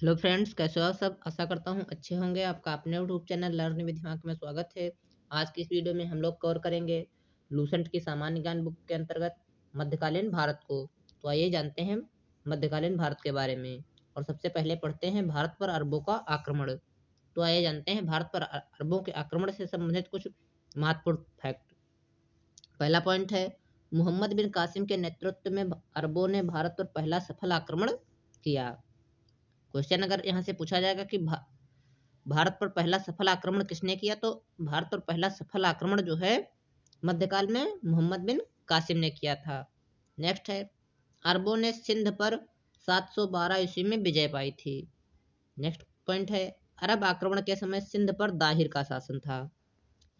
Hello friends, कैसे हो आप सब। आशा करता हूँ अच्छे होंगे। आपका अपने यूट्यूब चैनल लर्न विद दिमाग में स्वागत है। आज की इस वीडियो में हम लोग कवर करेंगे लूसेंट की सामान्य ज्ञान बुक के अंतर्गत मध्यकालीन भारत को। तो आइए जानते हैं मध्यकालीन भारत के बारे में। और सबसे पहले पढ़ते हैं भारत पर अरबों का आक्रमण। तो आइए जानते हैं भारत पर अरबों के आक्रमण से संबंधित कुछ महत्वपूर्ण फैक्ट। पहला पॉइंट है, मोहम्मद बिन कासिम के नेतृत्व में अरबों ने भारत पर पहला सफल आक्रमण किया। क्वेश्चन अगर यहाँ से पूछा जाएगा कि भारत पर पहला सफल आक्रमण किसने किया, तो भारत पर पहला सफल आक्रमण जो है मध्यकाल में मोहम्मद बिन कासिम ने किया था। नेक्स्ट है, अरबों ने सिंध पर 712 ईस्वी में विजय पाई थी। नेक्स्ट पॉइंट है, अरब आक्रमण के समय सिंध पर दाहिर का शासन था।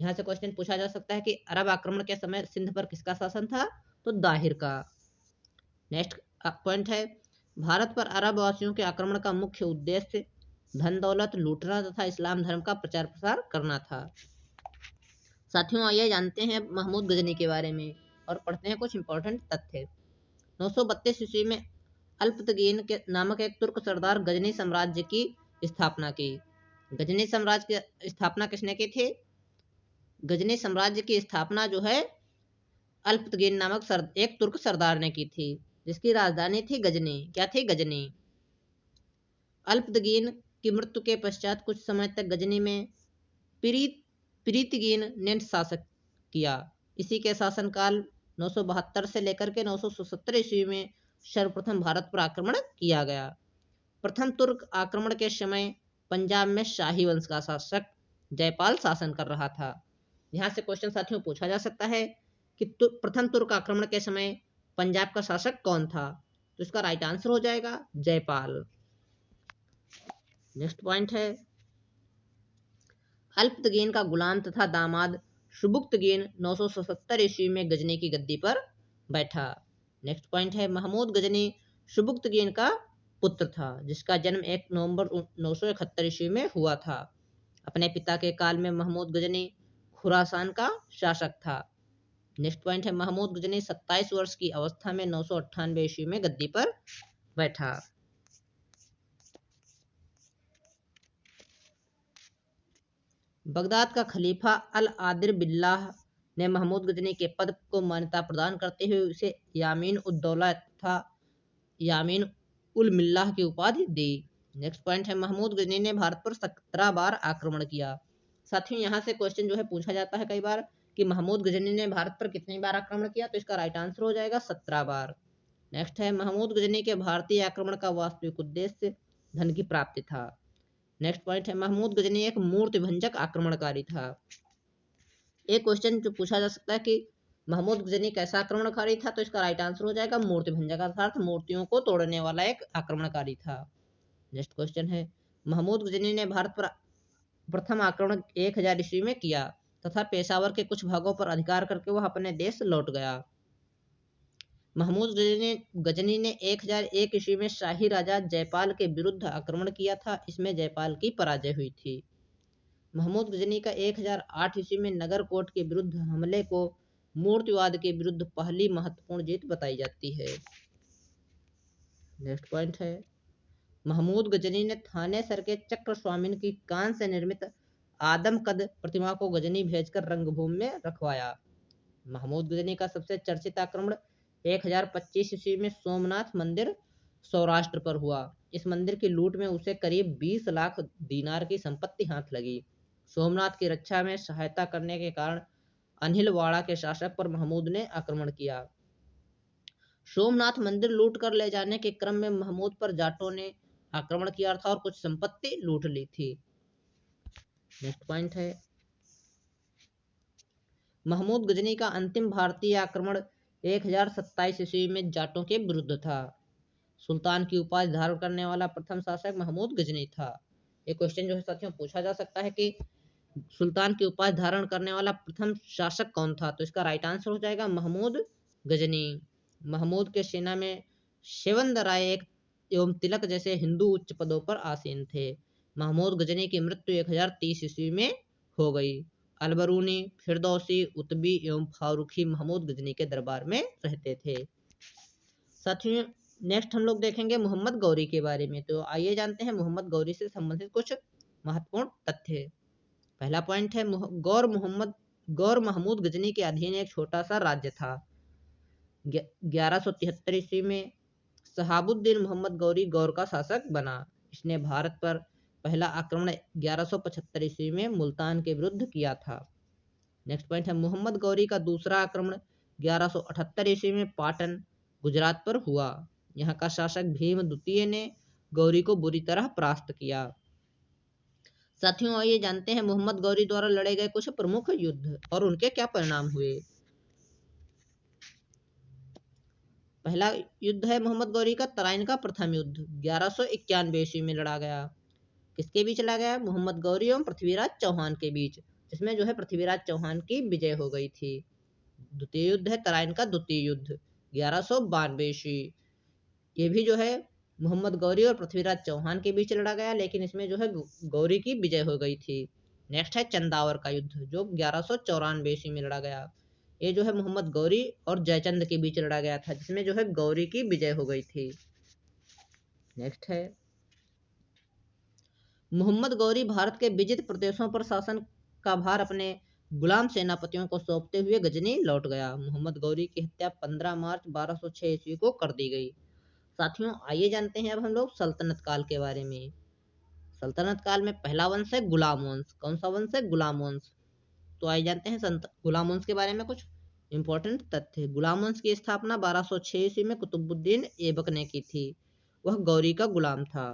यहाँ से क्वेश्चन पूछा जा सकता है कि अरब आक्रमण के समय सिंध पर किसका शासन था, तो दाहिर का। नेक्स्ट पॉइंट है, भारत पर अरब वासियों के आक्रमण का मुख्य उद्देश्य धन दौलत लूटना तथा इस्लाम धर्म का प्रचार प्रसार करना था। साथियों, आइए जानते हैं महमूद गजनी के बारे में और पढ़ते हैं कुछ इंपॉर्टेंट तथ्य। 932 ईस्वी में अल्पतगीन के नामक एक तुर्क सरदार गजनी साम्राज्य की स्थापना की। गजनी साम्राज्य की स्थापना किसने की थी? गजनी साम्राज्य की स्थापना जो है अल्पतगीन नामक एक तुर्क सरदार ने की थी, जिसकी राजधानी थी गजनी। क्या थी? गजनी। अल्पतगीन की मृत्यु के पश्चात कुछ समय तक गजनी में प्रीतगीन ने शासन किया। इसी के शासनकाल 972 से लेकर के 977 ईस्वी में सर्वप्रथम भारत पर आक्रमण किया गया। प्रथम तुर्क आक्रमण के समय पंजाब में शाही वंश का शासक जयपाल शासन कर रहा था। यहाँ से क्वेश्चन साथियों पूछा जा सकता है कि प्रथम तुर्क आक्रमण के समय पंजाब का शासक कौन था, तो इसका राइट आंसर हो जाएगा जयपाल। नेक्स्ट पॉइंट है, अल्पतगीन का गुलाम तथा दामाद सुबुक्तगीन 977 ईस्वी में गजनी की गद्दी पर बैठा। नेक्स्ट पॉइंट है, महमूद गजनी सुबुक्तगीन का पुत्र था, जिसका जन्म 1 नवंबर 971 ईस्वी में हुआ था। अपने पिता के काल में महमूद गजनी खुरासान का शासक था। नेक्स्ट पॉइंट है, महमूद गजनी 27 वर्ष की अवस्था में 998 ईस्वी में गद्दी पर बैठा। बगदाद का खलीफा अल आदिर बिल्लाह ने महमूद गजनी के पद को मान्यता प्रदान करते हुए उसे यामीन उद्दौला तथा यामीन उल मिल्लाह की उपाधि दी। नेक्स्ट पॉइंट है, महमूद गजनी ने भारत पर 17 बार आक्रमण किया। साथियों, यहाँ से क्वेश्चन जो है पूछा जाता है कई बार कि महमूद गजनी ने भारत पर कितनी बार आक्रमण किया, तो इसका राइट आंसर हो जाएगा 17 बार। नेक्स्ट है, महमूद गजनी के भारतीय आक्रमण का वास्तविक उद्देश्य धन की प्राप्ति था। नेक्स्ट पॉइंट है, महमूद गजनी एक मूर्ति भंजक आक्रमणकारी था। एक क्वेश्चन जो पूछा जा सकता है कि महमूद गजनी कैसा आक्रमणकारी था, तो इसका राइट आंसर हो जाएगा मूर्ति भंजक, अर्थात मूर्तियों को तोड़ने वाला एक आक्रमणकारी था। नेक्स्ट क्वेश्चन है, महमूद गजनी ने भारत पर प्रथम आक्रमण 1000 ईस्वी में किया तथा पेशावर के कुछ भागों पर अधिकार करके वह अपने देश लौट गया। महमूद गजनी ने 1001 ईस्वी में शाही राजा जयपाल के विरुद्ध आक्रमण किया था। इसमें जयपाल की पराजय हुई थी। महमूद गजनी का 1008 ईस्वी में नगरकोट के विरुद्ध हमले को मूर्तिवाद के विरुद्ध पहली महत्वपूर्ण जीत बताई जाती है। नेक्स्ट पॉइंट है, महमूद गजनी ने थाने सर के चक्र स्वामीन की कांस्य से निर्मित आदम कद प्रतिमा को गजनी भेजकर रंगभूमि में रखवाया। महमूद गजनी का सबसे चर्चित आक्रमण 1025 ईस्वी में सोमनाथ मंदिर सौराष्ट्र पर हुआ। इस मंदिर की लूट में उसे करीब 20 लाख दीनार की संपत्ति हाथ लगी। सोमनाथ की रक्षा में सहायता करने के कारण अनिलवाड़ा के शासक पर महमूद ने आक्रमण किया। सोमनाथ मंदिर लूट कर ले जाने के क्रम में महमूद पर जाटों ने आक्रमण किया था और कुछ संपत्ति लूट ली थी। नेक्स्ट पॉइंट है, महमूद गजनी का अंतिम भारतीय आक्रमण 1027 ईस्वी में जाटों के विरुद्ध था। सुल्तान की उपाधि धारण करने वाला प्रथम शासक महमूद गजनी था। एक क्वेश्चन जो है साथियों पूछा जा सकता है कि सुल्तान की उपाधि धारण करने वाला प्रथम शासक कौन था, तो इसका राइट आंसर हो जाएगा महमूद गजनी। महमूद के सेना में शेवंद राय एवं तिलक जैसे हिंदू उच्च पदों पर आसीन थे। महमूद गजनी की मृत्यु 1030 ईस्वी में हो गई। अलबरूनी, फिरदौसी, उतबी एवं फारूकी महमूद गजनी के दरबार में रहते थे। साथियों, नेक्स्ट हम लोग देखेंगे मोहम्मद गौरी के बारे में। तो आइए जानते हैं मोहम्मद गौरी से संबंधित कुछ महत्वपूर्ण तथ्य। पहला पॉइंट है गौर महमूद गजनी के अधीन एक छोटा सा राज्य था। 1173 ईस्वी में शहाबुद्दीन मोहम्मद गौरी गौर का शासक बना। इसने भारत पर पहला आक्रमण 1175 ईस्वी में मुल्तान के विरुद्ध किया था। नेक्स्ट पॉइंट है मोहम्मद गौरी का दूसरा आक्रमण 1178 ईस्वी में पाटन गुजरात पर हुआ। यहाँ का शासक भीम द्वितीय ने गौरी को बुरी तरह परास्त किया। साथियों आइए जानते हैं मोहम्मद गौरी द्वारा लड़े गए कुछ प्रमुख युद्ध और उनके क्या परिणाम हुए। पहला युद्ध है मोहम्मद गौरी का तराइन का प्रथम युद्ध 1191 ईस्वी में लड़ा गया। किसके बीच लड़ा गया? मोहम्मद गौरी एवं पृथ्वीराज चौहान के बीच, जिसमें जो है पृथ्वीराज चौहान की विजय हो गई थी। द्वितीय युद्ध है तराइन का द्वितीय युद्ध 1192 ईस्वी। ये भी जो है मोहम्मद गौरी और पृथ्वीराज चौहान के बीच लड़ा गया, लेकिन इसमें जो है गौरी की विजय हो गई थी। नेक्स्ट है चंदावर का युद्ध जो 1194 ईस्वी में लड़ा गया। ये जो है मोहम्मद गौरी और जयचंद के बीच लड़ा गया था, जिसमें जो है गौरी की विजय हो गई थी। नेक्स्ट है मोहम्मद गौरी भारत के विजित प्रदेशों पर शासन का भार अपने गुलाम सेनापतियों को सौंपते हुए गजनी लौट गया। मोहम्मद गौरी की हत्या 15 मार्च 1206 ईस्वी को कर दी गई। साथियों आइए जानते हैं अब हम लोग सल्तनत काल के बारे में। सल्तनत काल में पहला वंश है गुलाम वंश। कौन सा वंश है? गुलाम वंश। तो आइए जानते हैं गुलाम वंश के बारे में कुछ इंपॉर्टेंट तथ्य। गुलाम वंश की स्थापना 1206 ईस्वी में कुतुबुद्दीन ऐबक ने की थी। वह गौरी का गुलाम था।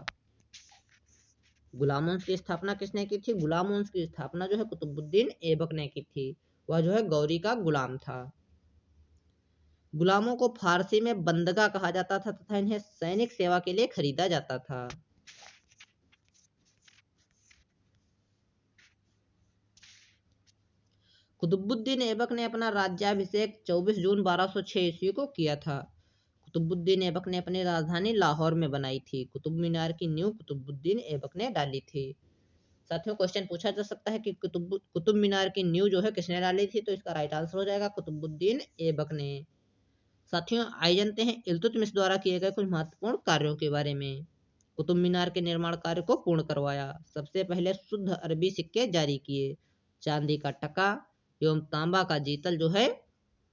गुलाम वंश की स्थापना किसने की थी? गुलाम वंश की स्थापना जो है कुतुबुद्दीन ऐबक ने की थी। वह जो है गौरी का गुलाम था। गुलामों को फारसी में बंदगा कहा जाता था तथा इन्हें सैनिक सेवा के लिए खरीदा जाता था। कुतुबुद्दीन ऐबक ने अपना राज्याभिषेक 24 जून 1206 ईस्वी को किया था। कुतुबुद्दीन ऐबक ने अपनी राजधानी लाहौर में बनाई थी। कुतुब मीनार की नींव कुतुबुद्दीन ऐबक ने डाली थी। साथियों क्वेश्चन पूछा जा सकता है कि कुतुब मीनार की नींव जो है किसने डाली थी? तो इसका राइट आंसर हो जाएगा कुतुबुद्दीन ऐबक ने। साथियों आइए जानते हैं इल्तुतमिश द्वारा किए गए कुछ महत्वपूर्ण कार्यों के बारे में। कुतुब मीनार के निर्माण कार्य को पूर्ण करवाया। सबसे पहले शुद्ध अरबी सिक्के जारी किए। चांदी का टका एवं तांबा का जीतल जो है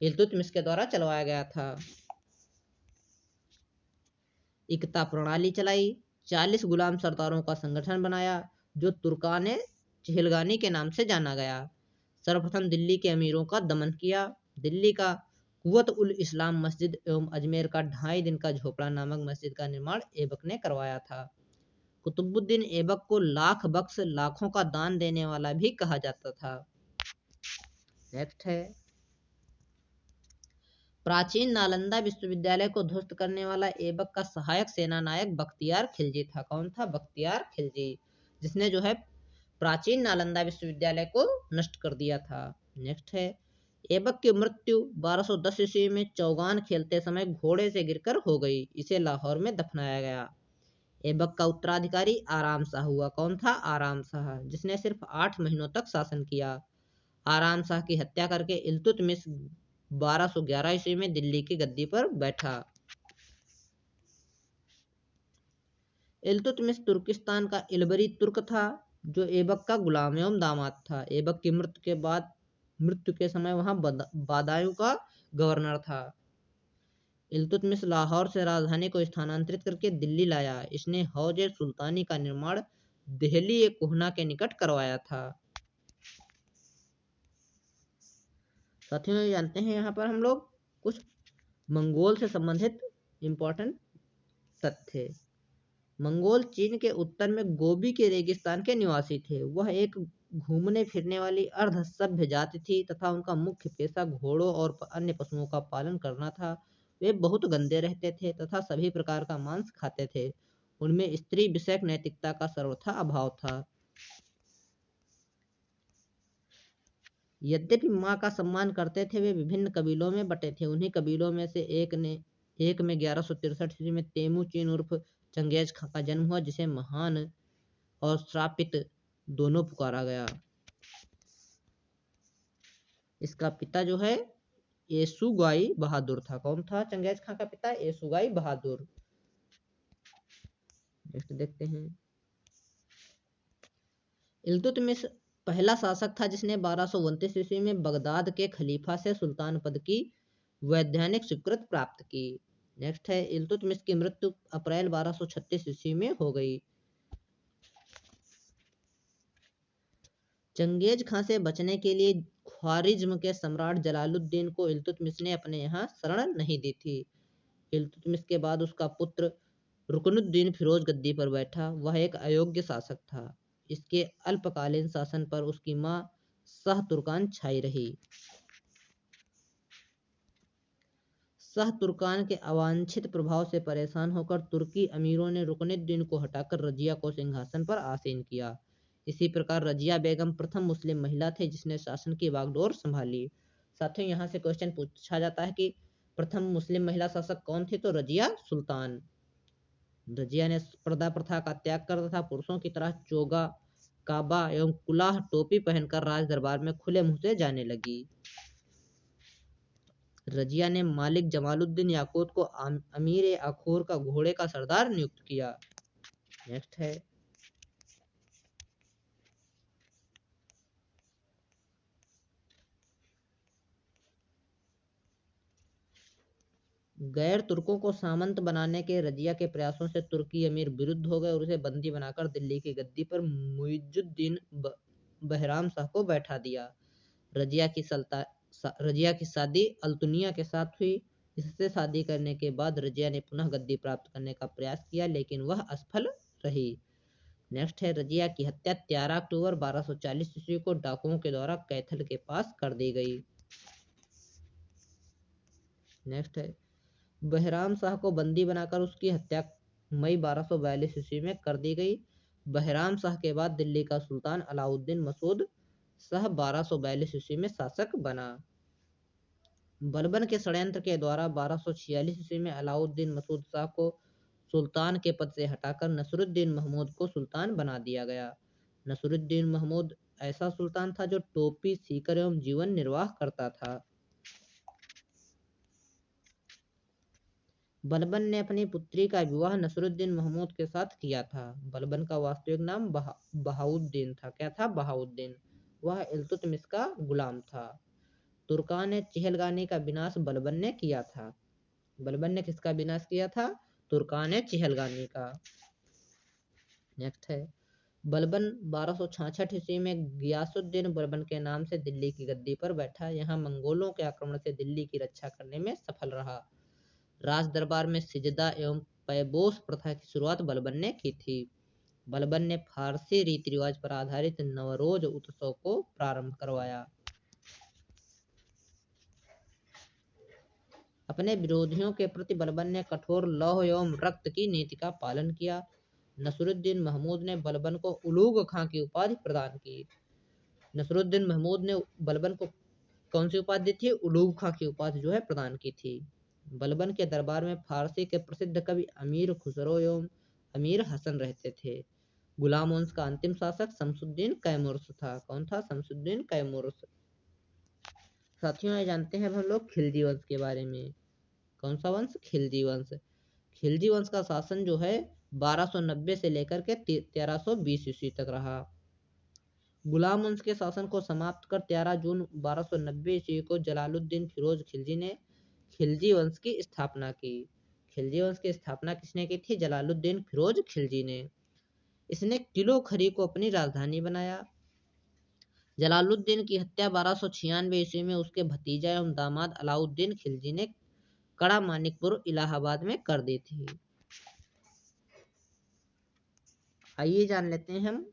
इल्तुतमिश के द्वारा चलवाया गया था। एकता प्रणाली चलाई। 40 गुलाम सरदारों का संगठन बनाया जो तुर्कान चहलगानी के नाम से जाना गया। सर्वप्रथम दिल्ली के अमीरों का दमन किया। दिल्ली का कुवत उल इस्लाम मस्जिद एवं अजमेर का 2.5 दिन का झोपड़ा नामक मस्जिद का निर्माण ऐबक ने करवाया था। कुतुबुद्दीन ऐबक को लाख बख्श लाखों का दान देने वाला भी कहा जाता था। नेक्स्ट है प्राचीन नालंदा विश्वविद्यालय को ध्वस्त करने वाला ऐबक का सहायक सेना नायक बख्तियार खिलजी था। कौन था? बख्तियार खिलजी, जिसने जो है प्राचीन नालंदा विश्वविद्यालय को नष्ट कर दिया था। नेक्स्ट है ऐबक की मृत्यु 1210 ईस्वी में चौगान खेलते समय घोड़े से गिरकर हो गई। इसे लाहौर में दफनाया गया। ऐबक का उत्तराधिकारी आराम शाह हुआ। कौन था? आराम शाह, जिसने सिर्फ 8 महीनों तक शासन किया। आराम शाह की हत्या करके इल्तुतमिश 1211 ईस्वी में दिल्ली की गद्दी पर बैठा। इल्तुतमिश तुर्किस्तान का इलबरी तुर्क था जो ऐबक का गुलाम एवं दामाद था। ऐबक की मृत्यु के समय वहां बदायूं का गवर्नर था। इल्तुतमिश लाहौर से राजधानी को स्थानांतरित करके दिल्ली लाया। इसने हौज सुल्तानी का निर्माण दिल्ली कोहना के निकट करवाया था। साथियों जानते हैं यहाँ पर हम लोग कुछ मंगोल से संबंधित इंपॉर्टेंट तथ्य। मंगोल चीन के उत्तर में गोबी के रेगिस्तान के निवासी थे। वह एक घूमने फिरने वाली अर्ध सभ्य जाति थी तथा उनका मुख्य पेशा घोड़ों और अन्य पशुओं का पालन करना था। वे बहुत गंदे रहते थे तथा सभी प्रकार का मांस खाते थे। उनमें स्त्री विषयक नैतिकता का सर्वथा अभाव था। यद्यपि माँ का सम्मान करते थे, वे विभिन्न कबीलों में बटे थे। उन्हीं कबीलों में से एक में 1163 ईस्वी में तेमुचिन उर्फ चंगेज खां का जन्म हुआ, जिसे महान और श्रापित दोनों पुकारा गया। इसका पिता जो है येसुगाई बहादुर था। कौन था चंगेज खां का पिता? येसुगाई बहादुर। नेक्स्ट देखते हैं। इल्तुतमिश पहला शासक था जिसने 1229 ईस्वी में बगदाद के खलीफा से सुल्तान पद की वैधानिक स्वीकृति प्राप्त की। नेक्स्ट है, इल्तुतमिश की मृत्यु अप्रैल 1236 ईस्वी में हो गई। चंगेज खां से बचने के लिए ख्वारिज्म के सम्राट जलालुद्दीन को इल्तुतमिश ने अपने यहाँ शरण नहीं दी थी। इल्तुतमिश के बाद उसका पुत्र रुकनुद्दीन फिरोज गद्दी पर बैठा। वह एक अयोग्य शासक था। इसके अल्पकालीन शासन पर उसकी मां शाह तुर्कान छाई रही। शाह तुर्कान के अवांछित प्रभाव से परेशान होकर तुर्की अमीरों ने रुकनुद्दीन को हटाकर रजिया को सिंहासन पर आसीन किया। इसी प्रकार रजिया बेगम प्रथम मुस्लिम महिला थे जिसने शासन की बागडोर संभाली। साथियों, यहाँ से क्वेश्चन पूछा जाता है कि प्रथम मुस्लिम महिला शासक कौन थी, तो रजिया सुल्तान। रजिया ने पर्दा प्रथा का त्याग कर तथा पुरुषों की तरह चोगा, काबा एवं कुलाह टोपी पहनकर राज दरबार में खुले मुंह से जाने लगी। रजिया ने मालिक जमालुद्दीन याकूत को अमीर अखोर का घोड़े का सरदार नियुक्त किया। नेक्स्ट है, गैर तुर्कों को सामंत बनाने के रजिया के प्रयासों से तुर्की अमीर विरुद्ध हो गए और उसे बंदी बनाकर दिल्ली की गद्दी पर मुइजुद्दीन बहराम शाह को बैठा दिया। रजिया की शादी अल्तुनिया के साथ हुई। इससे शादी करने के बाद रजिया ने पुनः गद्दी प्राप्त करने का प्रयास किया लेकिन वह असफल रही। नेक्स्ट है, रजिया की हत्या 13 अक्टूबर 1240 ईस्वी को डाकुओं के द्वारा कैथल के पास कर दी गई। नेक्स्ट है, बहराम शाह को बंदी बनाकर उसकी हत्या मई 1242 ईस्वी में कर दी गई। बहराम शाह के बाद दिल्ली का सुल्तान अलाउद्दीन मसूद शाह 1242 ईस्वी में शासक बना। बलबन के षड्यंत्र के द्वारा 1246 ईस्वी में अलाउद्दीन मसूद शाह को सुल्तान के पद से हटाकर नसरुद्दीन महमूद को सुल्तान बना दिया गया। नसरुद्दीन महमूद ऐसा सुल्तान था जो टोपी सीकर एवं जीवन निर्वाह करता था। बलबन ने अपनी पुत्री का विवाह नसरुद्दीन महमूद के साथ किया था। बलबन का वास्तविक नाम बहाउद्दीन था। क्या था? बहाउद्दीन। वह इल्तुतमिश का गुलाम था। तुर्कान चिहलगानी का विनाश बलबन ने किया था। बलबन ने किसका विनाश किया था? तुर्कान चिहलगानी का। नेक्स्ट है, बलबन 1266 ईस्वी में गियासुद्दीन बलबन के नाम से दिल्ली की गद्दी पर बैठा। यहाँ मंगोलों के आक्रमण से दिल्ली की रक्षा करने में सफल रहा। राज दरबार में सिजदा एवं पैबोस प्रथा की शुरुआत बलबन ने की थी। बलबन ने फारसी रीति रिवाज पर आधारित नवरोज उत्सव को प्रारंभ करवाया। अपने विरोधियों के प्रति बलबन ने कठोर लौह एवं रक्त की नीति का पालन किया। नसरुद्दीन महमूद ने बलबन को उलूग खां की उपाधि प्रदान की। नसरुद्दीन महमूद ने बलबन को कौन सी उपाधि दी थी? उलूग खां की उपाधि जो है प्रदान की थी। बलबन के दरबार में फारसी के प्रसिद्ध कवि अमीर खुसरो एवं अमीर हसन रहते थे। गुलाम वंश का अंतिम शासक शमसुद्दीन कैमुर्स था। कौन था? शमसुद्दीन कैमुर्स। साथियों, ये जानते हैं अब हम लोग खिलजी वंश के बारे में। कौन सा वंश? खिलजी वंश। खिलजी वंश का शासन जो है 1290 से लेकर के 1320 ईस्वी तक रहा। गुलाम वंश के शासन को समाप्त कर 13 जून 1290 ईस्वी को जलालुद्दीन फिरोज खिलजी ने खिलजी वंश की स्थापना की। खिलजी वंश की स्थापना किसने की थी? जलालुद्दीन फिरोज खिलजी ने। इसने किलो खरी को अपनी राजधानी बनाया। जलालुद्दीन की हत्या 1296 ईस्वी में उसके भतीजा एवं दामाद अलाउद्दीन खिलजी ने कड़ा मानिकपुर इलाहाबाद में कर दी थी। आइए जान लेते हैं हम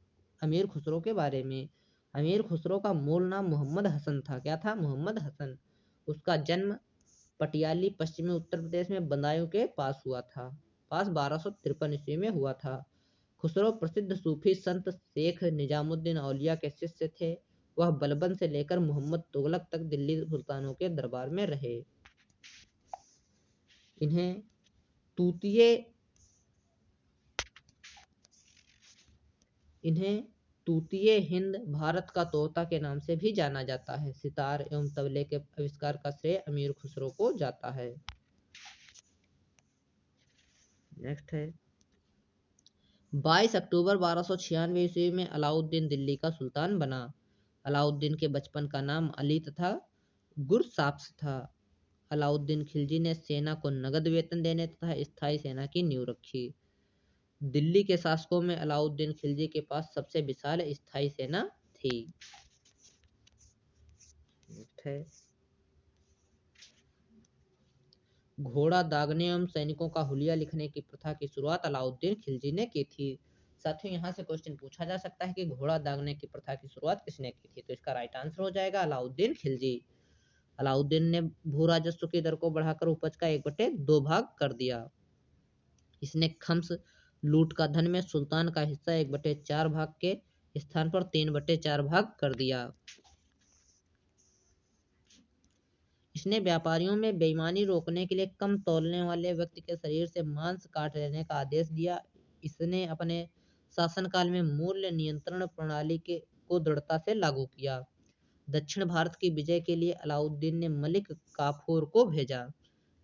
अमीर खुसरो के बारे में। अमीर खुसरो का मूल नाम मोहम्मद हसन था। क्या था? मोहम्मद हसन। उसका जन्म पटियाली पश्चिमी उत्तर प्रदेश में बदायूं के पास हुआ था। 1253 ईस्वी में हुआ था। खुसरो प्रसिद्ध सूफी संत शेख निजामुद्दीन औलिया के शिष्य थे। वह बलबन से लेकर मोहम्मद तुगलक तक दिल्ली सुल्तानों के दरबार में रहे। इन्हें तूतिए हिंद, भारत का तोता के नाम से भी जाना जाता है। सितार एवं तबले के आविष्कार का श्रेय अमीर खुसरो को जाता है। नेक्स्ट है, 22 अक्टूबर 1296 ईस्वी में अलाउद्दीन दिल्ली का सुल्तान बना। अलाउद्दीन के बचपन का नाम अली तथा गुरसाप्स था। अलाउद्दीन खिलजी ने सेना को नगद वेतन देने तथा स्थायी सेना की नींव रखी। दिल्ली के शासकों में अलाउद्दीन खिलजी के पास सबसे विशाल स्थायी सेना थी। घोड़ा दागने एवं सैनिकों का हुलिया लिखने की प्रथा की शुरुआत अलाउद्दीन खिलजी ने की थी। साथियों, यहाँ से क्वेश्चन पूछा जा सकता है कि घोड़ा दागने की प्रथा की शुरुआत किसने की थी? तो इसका राइट आंसर हो जाएगा अलाउद्दीन खिलजी। अलाउद्दीन ने भू राजस्व की दर को बढ़ाकर उपज का 1/2 भाग कर दिया। इसने खम्स लूट का धन में सुल्तान का हिस्सा 1/4 भाग के स्थान पर 3/4 भाग कर दिया। इसने व्यापारियों में बेईमानी रोकने के लिए कम तौलने वाले व्यक्ति के शरीर से मांस काट लेने का आदेश दिया। इसने अपने शासनकाल में मूल्य नियंत्रण प्रणाली को दृढ़ता से लागू किया। दक्षिण भारत की विजय के लिए अलाउद्दीन ने मलिक काफूर को भेजा।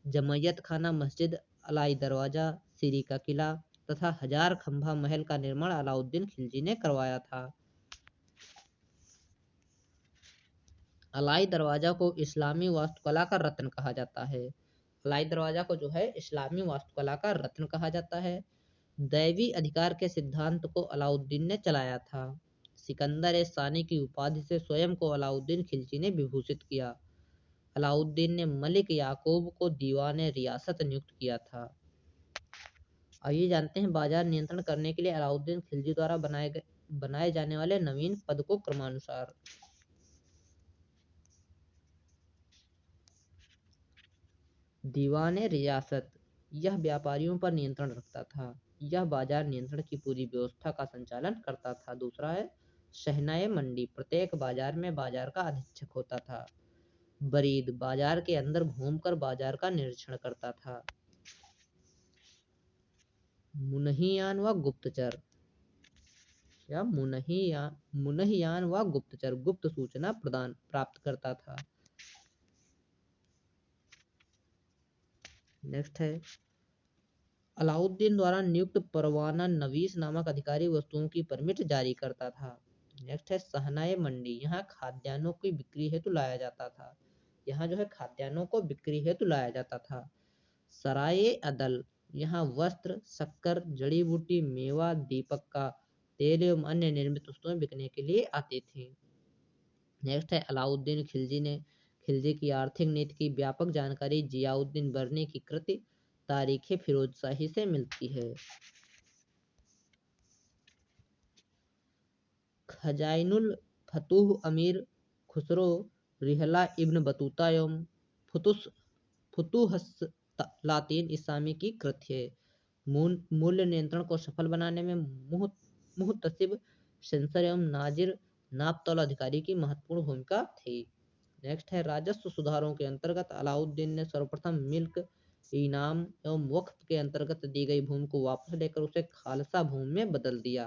जमैयत खाना मस्जिद, अलाई दरवाजा, सीरी का किला तथा हजार खंभा महल का निर्माण अलाउद्दीन खिलजी ने करवाया था। अलाई दरवाजा को इस्लामी वास्तुकला का रत्न कहा जाता है। अलाई दरवाजा को जो है इस्लामी वास्तुकला का रत्न कहा जाता है। दैवी अधिकार के सिद्धांत को अलाउद्दीन ने चलाया था। सिकंदर ए सानी की उपाधि से स्वयं को अलाउद्दीन खिलजी ने विभूषित किया। अलाउद्दीन ने मलिक याकूब को दीवान रियासत नियुक्त किया था। आइए जानते हैं बाजार नियंत्रण करने के लिए अलाउद्दीन खिलजी द्वारा बनाए जाने वाले नवीन पद को क्रमानुसार। दीवान रियासत, यह व्यापारियों पर नियंत्रण रखता था। यह बाजार नियंत्रण की पूरी व्यवस्था का संचालन करता था। दूसरा है शहनाए मंडी, प्रत्येक बाजार में बाजार का अधीक्षक होता था। बरीद, बाजार के अंदर घूमकर बाजार का निरीक्षण करता था। मुनहियान व गुप्तचर, या मुनहियान व गुप्तचर, गुप्त सूचना प्रदान प्राप्त करता था। नेक्स्ट है अलाउद्दीन द्वारा नियुक्त परवाना नवीस नामक अधिकारी वस्तुओं की परमिट जारी करता था। नेक्स्ट है सहनाए मंडी, यहाँ खाद्यान्नों की बिक्री हेतु लाया जाता था। यहाँ जो है खाद्यान्नों को बिक्री हेतु लाया जाता था। सराय अदल, यहाँ वस्त्र, शक्कर, जड़ी बूटी, मेवा, दीपक का तेल एवं अन्य निर्मित वस्तुएं बिकने के लिए आती थी। नेक्स्ट है अलाउद्दीन खिलजी की आर्थिक नीति की व्यापक जानकारी जियाउद्दीन बरनी की कृति तारीख फिरोजशाही से मिलती है। खजाइनुल फतूह अमीर खुसरो रिहला इब्न बतूता एवं फुतुहलातीन इस्लामी की कृति है। मूल्य नियंत्रण को सफल बनाने में मुहतसिब सेंसर एवं नाजिर नापतौल अधिकारी की महत्वपूर्ण भूमिका थी। नेक्स्ट है राजस्व सुधारों के अंतर्गत अलाउद्दीन ने सर्वप्रथम मिल्क इनाम एवं वक्फ के अंतर्गत दी गई भूमि को वापस लेकर उसे खालसा भूमि में बदल दिया।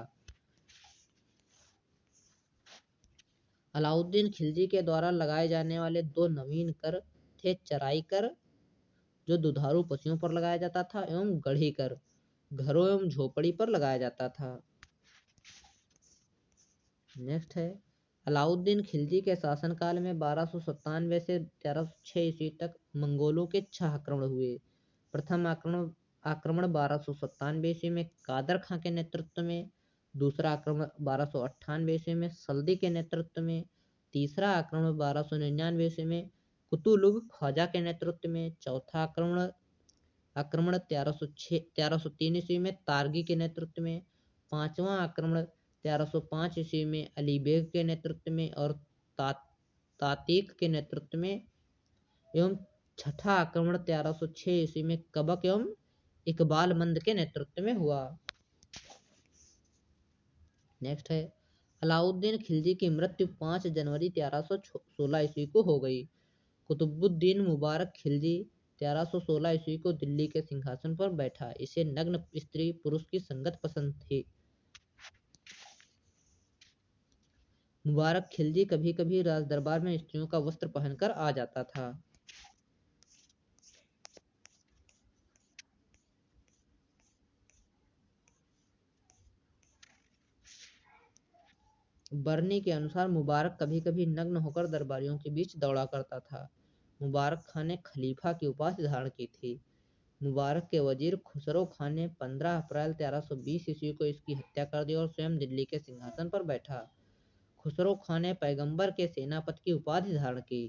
अलाउद्दीन खिलजी के द्वारा लगाए जाने वाले दो नवीन कर थे चराई कर, जो दुधारू पशुओं पर लगाया जाता था, एवं गढ़ी कर, घरों एवं झोपड़ी पर लगाया जाता था। नेक्स्ट है अलाउद्दीन खिलजी के शासनकाल में 1297 से 1306 ईस्वी तक मंगोलों के 6 आक्रमण हुए। प्रथम आक्रमण 1297 ईस्वी में कादर खां के नेतृत्व में, दूसरा आक्रमण 1298 ईस्वी में सल्दी के नेतृत्व में, तीसरा आक्रमण 1299 ईस्वी में कुतुलुग ख्वाजा के नेतृत्व में, चौथा आक्रमण 1303 ईस्वी में तारगी के नेतृत्व में, पांचवा आक्रमण 1305 ईस्वी में अली बेग के नेतृत्व में और तातिक के नेतृत्व में, एवं छठा आक्रमण 1306 ईस्वी में कबक एवं इकबाल मंद के नेतृत्व में हुआ। नेक्स्ट है अलाउद्दीन खिलजी की मृत्यु 5 जनवरी 1316 ईस्वी को हो गई। कुतुबुद्दीन मुबारक खिलजी 1316 ईस्वी को दिल्ली के सिंहासन पर बैठा। इसे नग्न स्त्री पुरुष की संगत पसंद थी। मुबारक खिलजी कभी कभी राजदरबार में स्त्रियों का वस्त्र पहनकर आ जाता था। बरनी के अनुसार मुबारक कभी कभी नग्न होकर दरबारियों के बीच दौड़ा करता था। मुबारक खां ने खलीफा की उपाधि धारण की थी। मुबारक के वजीर खुसरो खां ने 15 अप्रैल 1320 ईस्वी को इसकी हत्या कर दी और स्वयं दिल्ली के सिंहासन पर बैठा। खुसरो खां ने पैगंबर के सेनापति की उपाधि धारण की।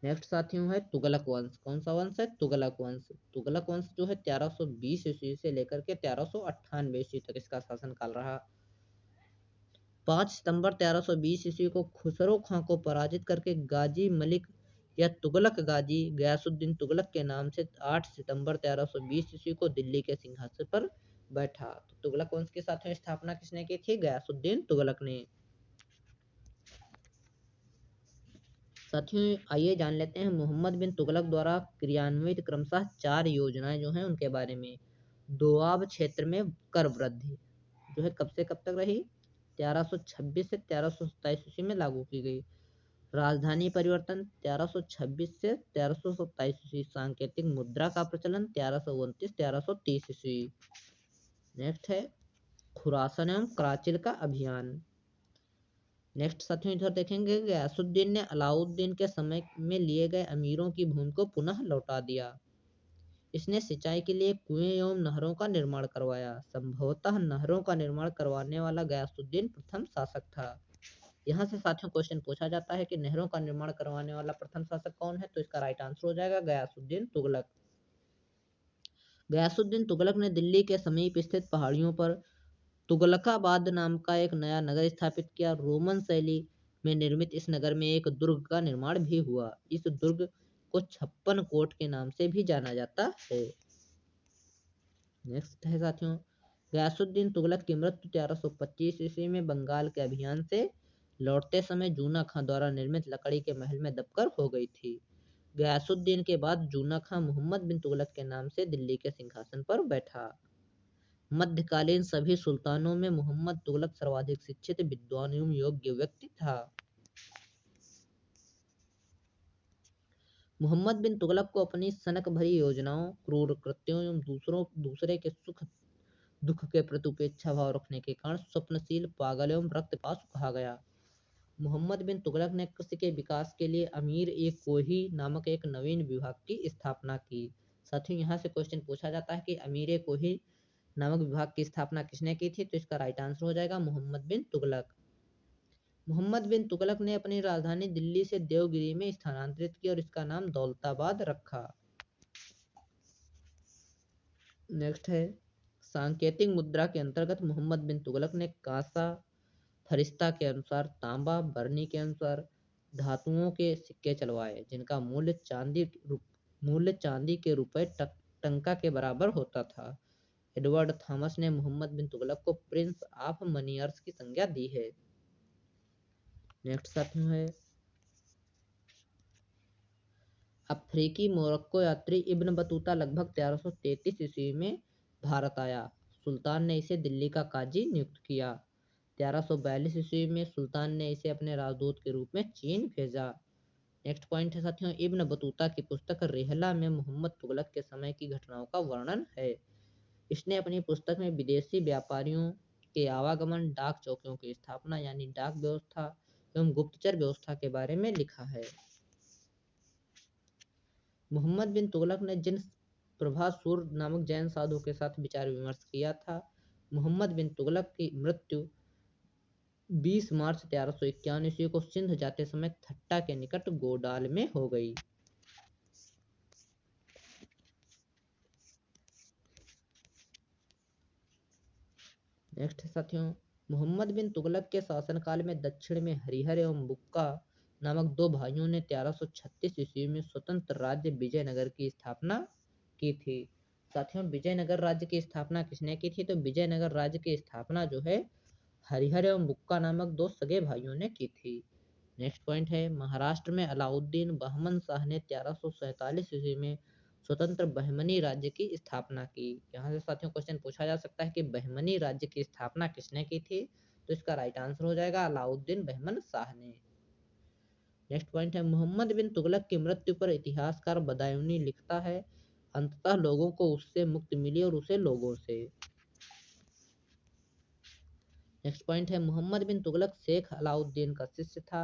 नेक्स्ट साथियों है तुगलक वंश। कौन सा वंश है? तुगलक वंश। तुगलक वंश जो है 1320 ईस्वी से लेकर के 1398 ईस्वी तक इसका शासनकाल रहा। 5 सितंबर 1320 ईस्वी को खुसरो खां को पराजित करके गाजी मलिक या तुगलक गाजी गयासुद्दीन तुगलक के नाम से 8 सितंबर 1320 ईस्वी को दिल्ली के सिंहासन पर बैठा। तो तुगलक वंश के साथ में स्थापना किसने की थी? गयासुद्दीन तुगलक ने। साथियों आइए जान लेते हैं मोहम्मद बिन तुगलक द्वारा क्रियान्वित क्रमशः 4 योजनाएं जो हैं उनके बारे में। दोआब क्षेत्र में कर वृद्धि जो है कब से कब तक रही? 1326 से 1327 ईस्वी में लागू की गई। राजधानी परिवर्तन 1326 से 1327 ईस्वी। सांकेतिक मुद्रा का प्रचलन 1329 1330 ईस्वी। नेक्स्ट है खुरासन एवं कराचिल का अभियान। नेक्स्ट साथियों इधर देखेंगे गयासुद्दीन ने अलाउद्दीन के समय में लिए गए अमीरों की भूमि को पुनः लौटा दिया। इसने सिंचाई के लिए कुएं एवं नहरों का निर्माण करवाया। संभवतः नहरों का निर्माण करवाने वाला गयासुद्दीन प्रथम शासक था। यहाँ से साथियों क्वेश्चन पूछा जाता है कि नहरों का निर्माण करवाने वाला प्रथम शासक कौन है? तो इसका राइट आंसर हो जाएगा गयासुद्दीन तुगलक। गयासुद्दीन तुगलक ने दिल्ली के समीप स्थित पहाड़ियों पर तुगलकाबाद नाम का एक नया नगर स्थापित किया। रोमन शैली में निर्मित इस नगर में एक दुर्ग का निर्माण भी हुआ। इस दुर्ग को 56 कोट के नाम से भी जाना जाता है। नेक्स्ट है साथियों गयासुद्दीन तुगलक की मृत्यु 1325 ईस्वी में बंगाल के अभियान से लौटते समय जूना खां द्वारा निर्मित लकड़ी के महल में दबकर हो गई थी। गयासुद्दीन के बाद जूना खां मोहम्मद बिन तुगलक के नाम से दिल्ली के सिंहासन पर बैठा। मध्यकालीन सभी सुल्तानों में मोहम्मद तुगलक सर्वाधिक शिक्षित, विद्वान एवं योग्य व्यक्ति था। मोहम्मद बिन तुगलक को अपनी सनक भरी योजनाओं, क्रूर कृत्यों एवं दूसरे के सुख दुख के प्रति उपेक्षा भाव रखने के कारण स्वप्नशील, पागल एवं रक्तपासु कहा गया। मोहम्मद बिन तुगलक ने कृषि के विकास के लिए अमीर ए कोही नामक एक नवीन विभाग की स्थापना की। साथियों यहाँ से क्वेश्चन पूछा जाता है कि अमीर ए कोही नामक विभाग की स्थापना किसने की थी? तो इसका राइट आंसर हो जाएगा मोहम्मद बिन तुगलक। मोहम्मद बिन तुगलक ने अपनी राजधानी दिल्ली से देवगिरी में स्थानांतरित की और इसका नाम दौलताबाद रखा। नेक्स्ट है सांकेतिक मुद्रा के अंतर्गत मोहम्मद बिन तुगलक ने कांसा, फरिश्ता के अनुसार तांबा, बरनी के अनुसार धातुओं के सिक्के चलवाए जिनका मूल्य चांदी के रुपए टंका के बराबर होता था। एडवर्ड थॉमस ने मोहम्मद बिन तुगलक को प्रिंस ऑफ मनियर्स की संज्ञा दी है। नेक्स्ट साथियों है अफ्रीकी मोरक्को यात्री इब्न बतूता लगभग 1333 ईस्वी में भारत आया। सुल्तान ने इसे दिल्ली का काजी नियुक्त किया। 1342 ईस्वी में सुल्तान ने इसे अपने राजदूत के रूप में चीन भेजा। नेक्स्ट पॉइंट है साथियों इब्न बतूता की पुस्तक रिहला में मोहम्मद तुगलक के समय की घटनाओं का वर्णन है। इसने अपनी पुस्तक में विदेशी व्यापारियों के आवागमन, डाक चौकियों की स्थापना यानी डाक व्यवस्था एवं गुप्तचर व्यवस्था के बारे में लिखा है। मोहम्मद बिन तुगलक ने जिन प्रभासुर नामक जैन साधु के साथ विचार विमर्श किया था। मोहम्मद बिन तुगलक की मृत्यु 20 मार्च 1351 ईस्वी को सिंध जाते समय थट्टा के निकट गोडाल में हो गई। नेक्स्ट साथियों मोहम्मद बिन तुगलक के शासनकाल में दक्षिण में हरिहर एवं बुक्का नामक दो भाइयों ने 1336 ईस्वी में स्वतंत्र राज्य विजयनगर की स्थापना की थी। साथियों विजयनगर राज्य की स्थापना किसने की थी? तो विजयनगर राज्य की स्थापना जो है हरिहर एवं बुक्का नामक दो सगे भाइयों ने की थी। नेक्स्ट पॉइंट है महाराष्ट्र में अलाउद्दीन बहमन शाह ने 1347 ईस्वी में स्वतंत्र बहमनी राज्य की स्थापना की। यहाँ से साथियों क्वेश्चन पूछा जा सकता है कि बहमनी राज्य की स्थापना किसने की थी? तो इसका राइट आंसर हो जाएगा अलाउद्दीन बहमन शाह ने। नेक्स्ट पॉइंट है मोहम्मद बिन तुगलक की मृत्यु पर इतिहासकार बदायूनी लिखता है अंततः लोगों को उससे मुक्ति मिली और उसे लोगों से। नेक्स्ट पॉइंट है मोहम्मद बिन तुगलक शेख अलाउद्दीन का शिष्य था।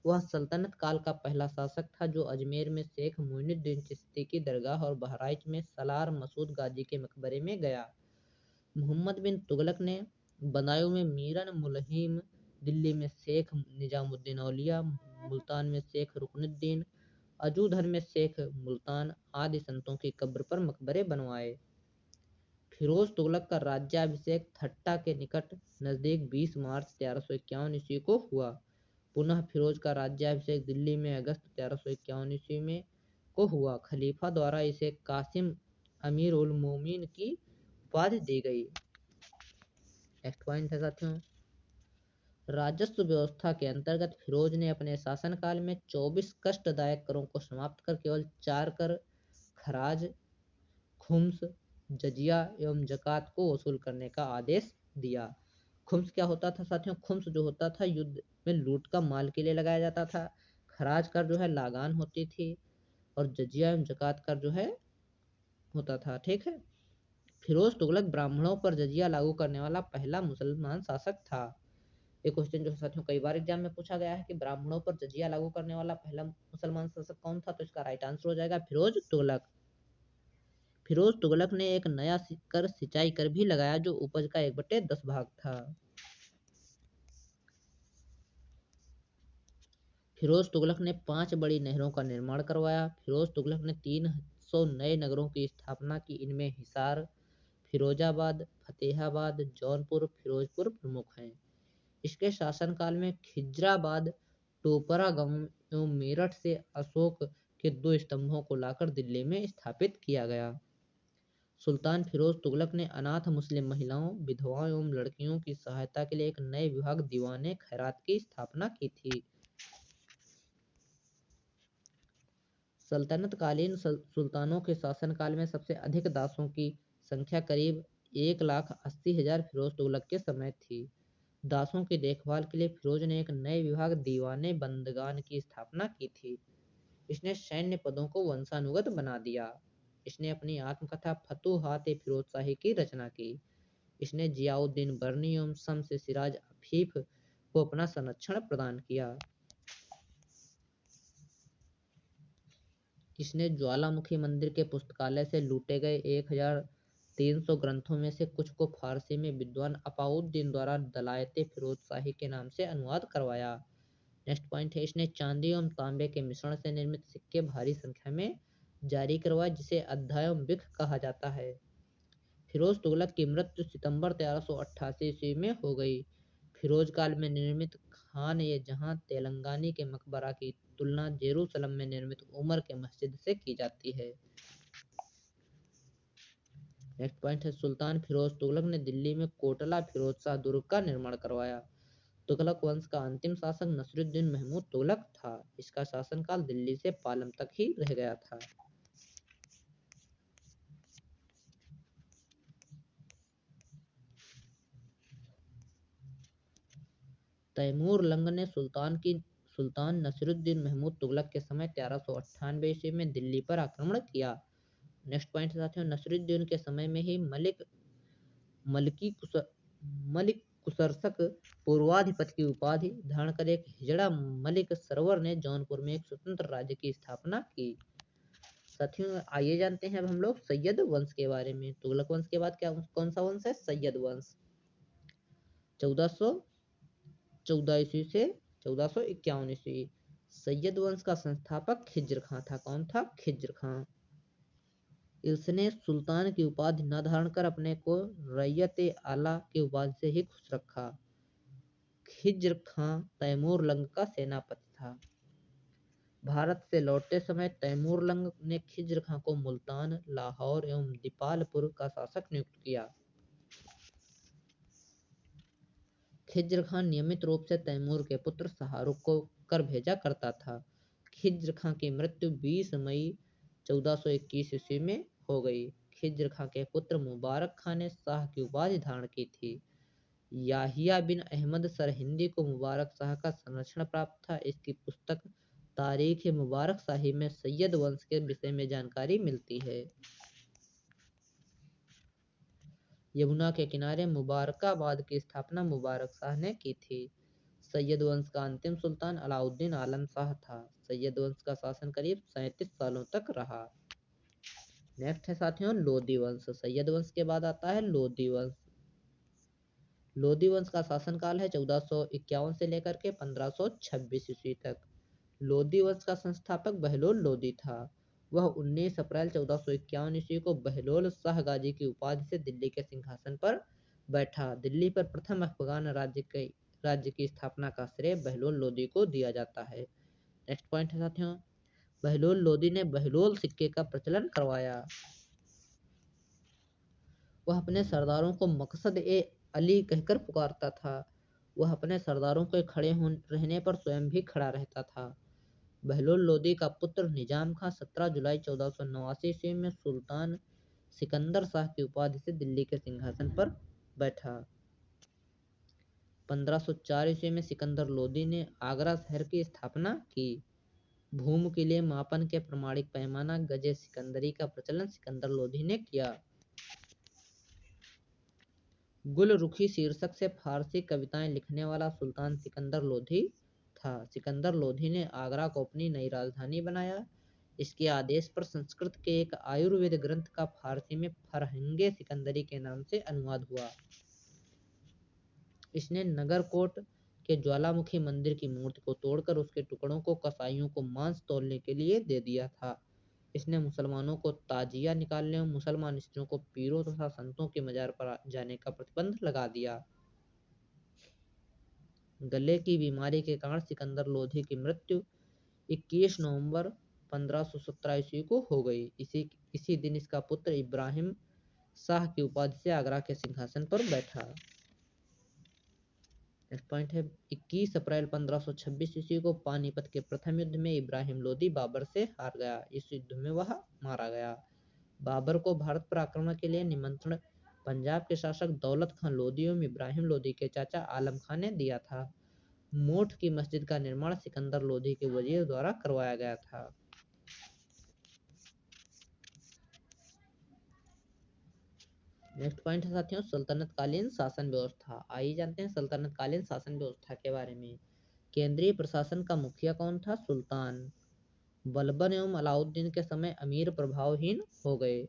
वह सल्तनत काल का पहला शासक था जो अजमेर में शेख मोइनुद्दीन चिश्ती की दरगाह और बहराइच में सलार मसूद गाजी के मकबरे में गया। मोहम्मद बिन तुगलक ने बदायूं में मीरन मुलहिम, दिल्ली में शेख निजामुद्दीन औलिया, मुल्तान में शेख रुकनुद्दीन, अजूधर में शेख मुल्तान आदि संतों की कब्र पर मकबरे बनवाए। फिरोज तुगलक का राज्याभिषेक थट्टा के निकट नजदीक 20 मार्च 1351 ईस्वी को हुआ। पुनः फिरोज का राज्याभिषेक दिल्ली में अगस्त 1351 ईस्वी में को हुआ। खलीफा द्वारा इसे कासिम अमीर उल मोमिन की उपाधि दी गई। नेक्स्ट पॉइंट है साथियों, राजस्व व्यवस्था के अंतर्गत फिरोज ने अपने शासनकाल में 24 कष्टदायक करों को समाप्त कर केवल 4 कर खराज, खुम्स, जजिया एवं जकात को वसूल करने का आदेश दिया। खुम्स क्या होता था साथियों? खुम्स जो होता था युद्ध में लूट का माल के लिए लगाया जाता था। खराज कर जो है लागान होती थी, और जजिया एवं जकात कर जो है होता था। ठीक है। फिरोज तुगलक ब्राह्मणों पर जजिया लागू करने वाला पहला मुसलमान शासक था। ये क्वेश्चन जो है साथियों कई बार एग्जाम में पूछा गया है कि ब्राह्मणों पर जजिया लागू करने वाला पहला मुसलमान शासक कौन था, तो इसका राइट आंसर हो जाएगा फिरोज तुगलक। फिरोज तुगलक ने एक नया कर सिंचाई कर भी लगाया जो उपज का 1/10 भाग था। फिरोज तुगलक ने 5 बड़ी नहरों का निर्माण करवाया। फिरोज तुगलक ने 300 नए नगरों की स्थापना की। इनमें हिसार, फिरोजाबाद, फतेहाबाद, जौनपुर, फिरोजपुर प्रमुख हैं। इसके शासनकाल में खिजराबाद, टोपरा गांव एवं मेरठ से अशोक के 2 स्तंभों को लाकर दिल्ली में स्थापित किया गया। सुल्तान फिरोज तुगलक ने अनाथ मुस्लिम महिलाओं, विधवाओं एवं लड़कियों की सहायता के लिए एक नए विभाग दीवाने खैरात की स्थापना की थी। सल्तनतकालीन सुल्तानों के शासनकाल में सबसे अधिक दासों की संख्या करीब 1,80,000 फिरोज तुगलक के समय थी। दासों की देखभाल के लिए फिरोज ने एक नए विभाग दीवाने बंदगान की स्थापना की थी। इसने सैन्य पदों को वंशानुगत बना दिया। इसने अपनी आत्मकथा फतुहात ए फिरोज शाही की रचना की। इसने जियाउद्दीन बर्नी एवं शम्स सिराज अफीफ को अपना संरक्षण प्रदान किया। इसने ज्वालामुखी मंदिर के पुस्तकालय से लूटे गए 1300 ग्रंथों में से कुछ को फारसी में विद्वान अपाउद्दीन द्वारा दलायते फिरोज शाही के नाम से अनुवाद करवाया। नेक्स्ट पॉइंट है, इसने चांदी एवं तांबे के मिश्रण से निर्मित सिक्के भारी संख्या में जारी करवाए जिसे अद्धा एवं बिख कहा जाता है। फिरोज तुगलक की मृत्यु सितंबर 1388 ईस्वी में हो गई। फिरोज काल में निर्मित खान ए जहां तेलंगानी के मकबरा की तुलना जेरूसलम में निर्मित उमर के मस्जिद से की जाती है। नेक्स्ट पॉइंट है, सुल्तान फिरोज तुगलक ने दिल्ली में कोटला फिरोज शाह दुर्ग का निर्माण करवाया। तुगलक वंश का अंतिम शासक नसरुद्दीन महमूद तुगलक था। इसका शासनकाल दिल्ली से पालम तक ही रह गया था। तैमूर लंग ने सुल्तान नसीरुद्दीन महमूद तुगलक के समय 1398 ईस्वी में दिल्ली पर आक्रमण किया। नेक्स्ट पॉइंट साथियों, नसीरुद्दीन के समय में ही मलिकी कुसर, मलिक कुसरसक पूर्वाधिपति की उपाधि धारण कर एक हिजड़ा मलिक सरवर ने जौनपुर में एक स्वतंत्र राज्य की स्थापना की। साथियों आइए जानते हैं अब हम लोग सैयद वंश के बारे में। तुगलक वंश के बाद क्या कौन सा वंश है? सैयद वंश। 1414 ईस्वी से 1451 ईस्वी। सैयद वंश का संस्थापक खिज्र खां था। कौन था? खिज्र खां। इसने सुल्तान की उपाधि न धारण कर अपने को रैयत आला की उपाधि से ही खुश रखा। खिज्र खां तैमूर लंग का सेनापति था। भारत से लौटते समय तैमूर लंग ने खिज्र खां को मुल्तान, लाहौर एवं दीपालपुर का शासक नियुक्त किया। खिज्र खां नियमित रूप से तैमूर के पुत्र शाहरुख को कर भेजा करता था। खिज्र खां की मृत्यु 20 मई 1421 ईस्वी में हो गई। खिज्र खां के पुत्र मुबारक खां ने शाह की उपाधि धारण की थी। याहिया बिन अहमद सरहिंदी को मुबारक शाह का संरक्षण प्राप्त था। इसकी पुस्तक तारीख मुबारक शाही में सैयद वंश के विषय में जानकारी मिलती है। यमुना के किनारे मुबारकाबाद की स्थापना मुबारक शाह ने की थी। सैयद वंश का अंतिम सुल्तान अलाउद्दीन आलम शाह था। सैयद वंश का शासन करीब 37 सालों तक रहा। नेक्स्ट है साथियों लोधी वंश। सैयद वंश के बाद आता है लोधी वंश। लोधी वंश का शासनकाल है 1451 से लेकर के 1526 ईस्वी तक। लोधी वंश का संस्थापक बहलोल लोधी था। वह 19 अप्रैल 1451 ईस्वी को बहलोल शाह गाजी की उपाधि से दिल्ली के सिंहासन पर बैठा। दिल्ली पर प्रथम अफगान राज्य की स्थापना का श्रेय बहलोल लोधी को दिया जाता है। नेक्स्ट पॉइंट है साथियों बहलोल लोधी ने बहलोल सिक्के का प्रचलन करवाया। वह अपने सरदारों को मकसद ए अली कहकर पुकारता था। वह अपने सरदारों के खड़े रहने पर स्वयं भी खड़ा रहता था। बहलोल लोदी का पुत्र निजाम खां 17 जुलाई 1489 ईस्वी में सुल्तान सिकंदर शाह की उपाधि से दिल्ली के सिंहासन पर बैठा। 1504 ईस्वी में सिकंदर लोदी ने आगरा शहर की स्थापना की। भूमि के लिए मापन के प्रमाणिक पैमाना गजे सिकंदरी का प्रचलन सिकंदर लोधी ने किया। गुल रुखी शीर्षक से फारसी कविताएं लिखने वाला सुल्तान सिकंदर लोधी था। सिकंदर लोधी ने आगरा को अपनी नई राजधानी बनाया। इसके आदेश पर संस्कृत के एक आयुर्वेद ग्रंथ का फारसी में फरहंगे सिकंदरी के नाम से अनुवाद हुआ। इसने नगरकोट के ज्वालामुखी मंदिर की मूर्ति को तोड़कर उसके टुकड़ों को कसाईयों को मांस तौलने के लिए दे दिया था। इसने मुसलमानों को ताजिया निकालने और मुसलमान स्त्रियों को पीरों तथा संतों के मजार पर जाने का प्रतिबंध लगा दिया। गले की बीमारी के कारण सिकंदर लोधी की मृत्यु 21 नवंबर 1517 ईस्वी को हो गई। इसी दिन इसका पुत्र इब्राहिम शाह की उपाधि से आगरा के सिंहासन पर बैठा। नेक्स्ट पॉइंट है 21 अप्रैल 1526 ईस्वी को पानीपत के प्रथम युद्ध में इब्राहिम लोदी बाबर से हार गया। इस युद्ध में वह मारा गया। बाबर को भारत पर आक्रमण के लिए निमंत्रण पंजाब के शासक दौलत खां लोदी एवं इब्राहिम लोदी के चाचा आलम खां ने दिया था। मोठ की मस्जिद का निर्माण सिकंदर लोधी के वजीर द्वारा करवाया गया था। नेक्स्ट पॉइंट है साथियों सल्तनत कालीन शासन व्यवस्था। आइए जानते हैं सल्तनत कालीन शासन व्यवस्था के बारे में। केंद्रीय प्रशासन का मुखिया कौन था? सुल्तान। बलबन एवं अलाउद्दीन के समय अमीर प्रभावहीन हो गए।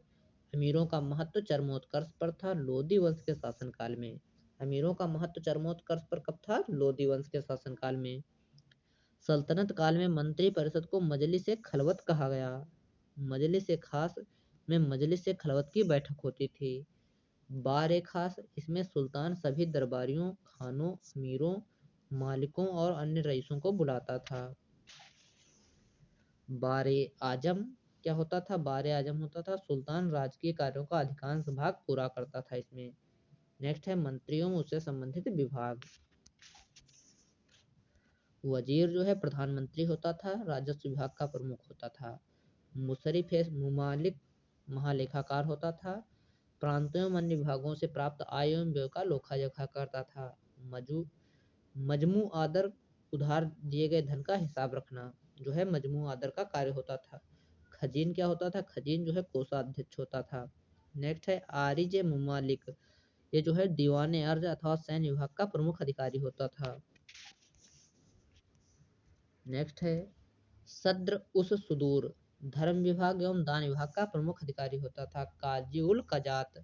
अमीरों का महत्व चरमोत्कर्ष पर था लोदी वंश के शासनकाल में। अमीरों का महत्व चरमोत्कर्ष पर कब था? लोदी वंश के शासनकाल में। सल्तनत काल में मंत्री परिषद को मजलिस ए खलवत कहा गया। मजलिस ए खास में मजलिस ए खलवत की बैठक होती थी। बार ए खास इसमें सुल्तान सभी दरबारियों, खानों, अमीरों, मालिकों और अन्य रईसों को बुलाता था। बारे आजम क्या होता था? बारे आजम होता था सुल्तान राजकीय कार्यों का अधिकांश भाग पूरा करता था इसमें। नेक्स्ट है मंत्रियों में उससे संबंधित विभाग। वजीर जो है प्रधानमंत्री होता था, राजस्व विभाग का प्रमुख होता था। मुशरिफ मुमालिक महालेखाकार होता था। प्रांतों एवं अन्य विभागों से प्राप्त आय एवं व्यय का लेखा जोखा करता था। मजमू आदर उधार दिए गए धन का हिसाब रखना जो है मजमू आदर का कार्य होता था। खजीन क्या होता था? खजीन जो है कोषाध्यक्ष होता था। नेक्स्ट है आरिज मुमालिक, ये जो है दीवान अर्ज अथवा सैन्य विभाग का प्रमुख अधिकारी होता था। नेक्स्ट है सद्र उस सुदूर, धर्म विभाग एवं दान विभाग का प्रमुख अधिकारी होता था। काजी उल कजात,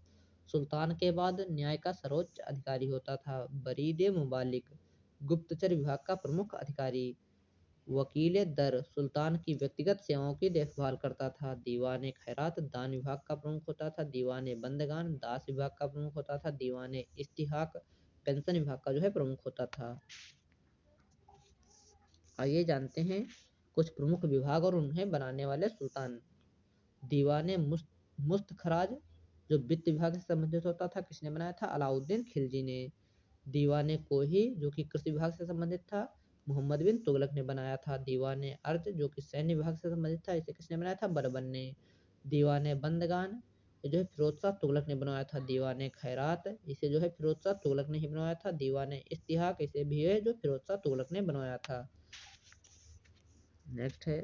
सुल्तान के बाद न्याय का सर्वोच्च अधिकारी होता था। बरीद मुबालिक, गुप्तचर विभाग का प्रमुख अधिकारी। वकील दर, सुल्तान की व्यक्तिगत सेवाओं की देखभाल करता था। दीवान खैरात, दान विभाग का प्रमुख होता था। दीवान बंदगान, दास विभाग का प्रमुख होता था। दीवान इस्तिहाक, पेंशन विभाग का जो है प्रमुख होता था। आइए जानते हैं कुछ प्रमुख विभाग और उन्हें बनाने वाले सुल्तान। दीवान मुस्तखराज जो वित्त विभाग से संबंधित होता था, किसने बनाया था? अलाउद्दीन खिलजी ने। दीवान कोही जो कि कृषि विभाग से संबंधित था, मोहम्मद बिन तुगलक ने बनाया था। दीवान अर्ज जो कि सैन्य विभाग से संबंधित था, इसे किसने बनाया था? बलबन ने। दीवान बंदगान ये जो है फिरोज शाह तुगलक ने बनवाया था। दीवान खैरात इसे जो है फिरोज शाह तुगलक ने ही बनवाया था। दीवान इस्तिहाक इसे भी है जो फिरोज शाह तुगलक ने बनवाया था। नेक्स्ट है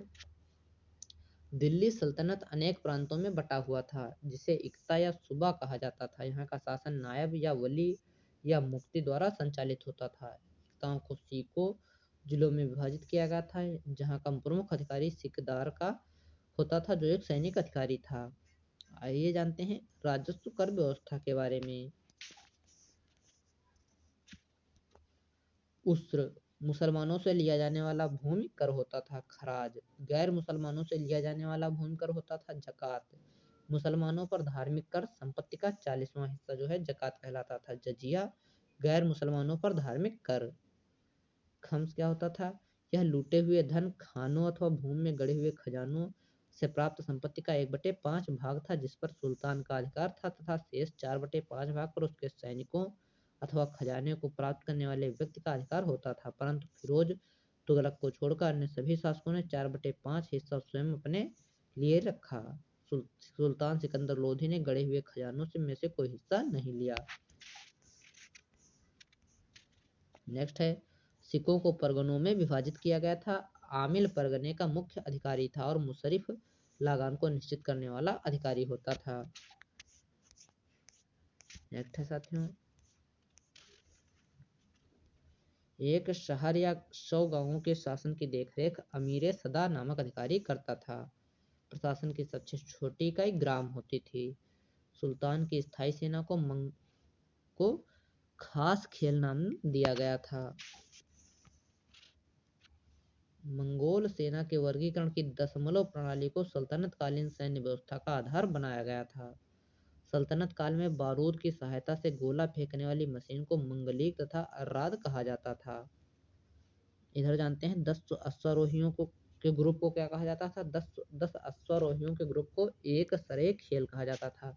दिल्ली सल्तनत अनेक प्रांतों में बटा हुआ था, जिसे इक्ता या सूबा कहा जाता था। यहाँ का शासन नायब या वली या मुफ्ती द्वारा संचालित होता था। इक्ताओं को सीकों जिलों में विभाजित किया गया था, जहाँ का प्रमुख अधिकारी सिकदार का होता था, जो एक सैनिक अधिकारी था। आइए जानते हैं राजस्व कर व्यवस्था के बारे में। उस्र मुसलमानों से लिया जाने वाला भूमि कर होता था। खराज गैर मुसलमानों से लिया जाने वाला भूमि कर होता था। जकात मुसलमानों पर धार्मिक कर संपत्ति का 40वां हिस्सा जो है जकात कहलाता था। जजिया गैर मुसलमानों पर धार्मिक कर। खम्स क्या होता था? यह लूटे हुए धन, खानों अथवा भूमि में गड़े हुए खजानों से प्राप्त संपत्ति का 1/5 भाग था, जिस पर सुल्तान का अधिकार था, तथा शेष 4/5 भाग पर उसके सैनिकों अथवा खजाने को प्राप्त करने वाले व्यक्ति का अधिकार होता था। परंतु फिरोज तुगलक को छोड़कर अन्य सभी शासकों ने 4/5 हिस्सा स्वयं अपने लिए रखा। सुल्तान सिकंदर लोधी ने गड़े हुए खजानों में से कोई हिस्सा नहीं लिया। नेक्स्ट है, सिखों को परगनों में विभाजित किया गया था। आमिल परगने का मुख्य अधिकारी था और मुशरिफ लागान को निश्चित करने वाला अधिकारी होता था। नेक्स्ट है साथियों, एक शहर या 100 गांवों के शासन की देखरेख अमीर सदा नामक अधिकारी करता था। प्रशासन की सबसे छोटी इकाई ग्राम होती थी। सुल्तान की स्थायी सेना को खास खेल नाम दिया गया था। मंगोल सेना के वर्गीकरण की दशमलव प्रणाली को सल्तनत कालीन सैन्य व्यवस्था का आधार बनाया गया था। सल्तनत काल में बारूद की सहायता से गोला फेंकने वाली मशीन को मंगलीक तथा अर्राद कहा जाता था। इधर जानते हैं 10 अश्वारोहियों को के ग्रुप को क्या कहा जाता था? 10 अश्वारोहियों के ग्रुप को एक सरे खेल कहा जाता था।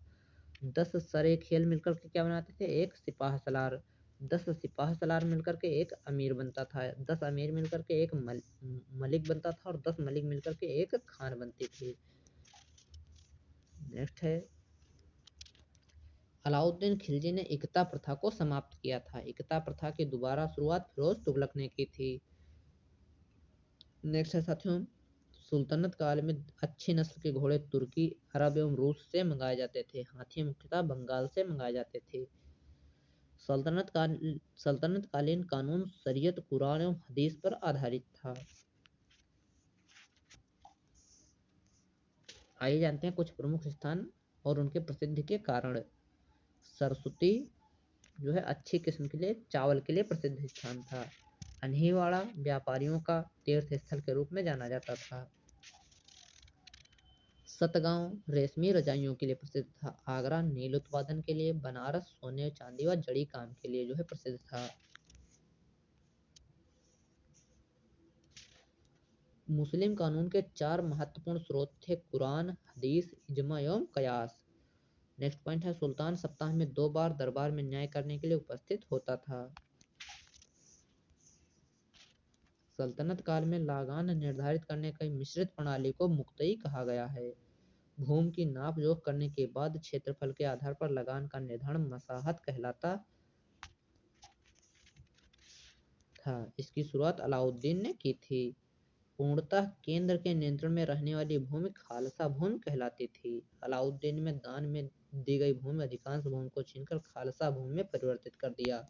10 सरे खेल मिलकर के क्या बनाते थे? एक सिपाह सलार। 10 सिपाह सलार मिलकर के एक अमीर बनता था। 10 अमीर मिलकर के एक मलिक बनता था और 10 मलिक मिलकर के एक खान बनती थी। नेक्स्ट है, अलाउद्दीन खिलजी ने इक्ता प्रथा को समाप्त किया था। इक्ता प्रथा की दोबारा शुरुआत फिरोज तुगलक ने की थी। नेक्स्ट है साथियों, सुल्तनत काल में अच्छी नस्ल के घोड़े तुर्की, अरब एवं रूस से मंगाए जाते थे। हाथी मुख्यतः बंगाल से मंगाए जाते थे। सल्तनत कालीन कानून शरीयत, कुरान एवं हदीस पर आधारित था। आइए जानते हैं कुछ प्रमुख स्थान और उनके प्रसिद्धि के कारण। सरस्वती जो है अच्छी किस्म के लिए चावल के लिए प्रसिद्ध स्थान था। अन्हीवाड़ा व्यापारियों का तीर्थ स्थल के रूप में जाना जाता था। सतगांव रेशमी रजाइयों के लिए प्रसिद्ध था। आगरा नील उत्पादन के लिए। बनारस सोने चांदी व जड़ी काम के लिए जो है प्रसिद्ध था। मुस्लिम कानून के 4 महत्वपूर्ण स्रोत थे: कुरान, हदीस, इजमा एवं कयास। नेक्स्ट पॉइंट है, सुल्तान सप्ताह में 2 बार दरबार में न्याय करने के लिए उपस्थित होता था। सल्तनत काल में लागान निर्धारित करने की मिश्रित प्रणाली को मुक्तई कहा गया है। भूमि की नाप जोख करने के बाद क्षेत्रफल के आधार पर लगान का निर्धारण मसाहत कहलाता था। इसकी शुरुआत अलाउद्दीन ने की थी। पूर्णतः केंद्र के नियंत्रण में रहने वाली भूमि खालसा भूमि कहलाती थी। अलाउद्दीन में दान में दी गई भूमि अधिकांश भूमि को छीनकर खालसा भूमि में परिवर्तित कर दिया।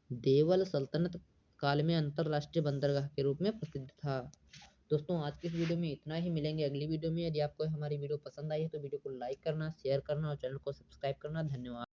देवल सल्तनत काल में अंतरराष्ट्रीय बंदरगाह के रूप में प्रसिद्ध था। दोस्तों आज की इस वीडियो में इतना ही। मिलेंगे अगली वीडियो में। यदि आपको हमारी वीडियो पसंद आई है तो वीडियो को लाइक करना, शेयर करना और चैनल को सब्सक्राइब करना। धन्यवाद।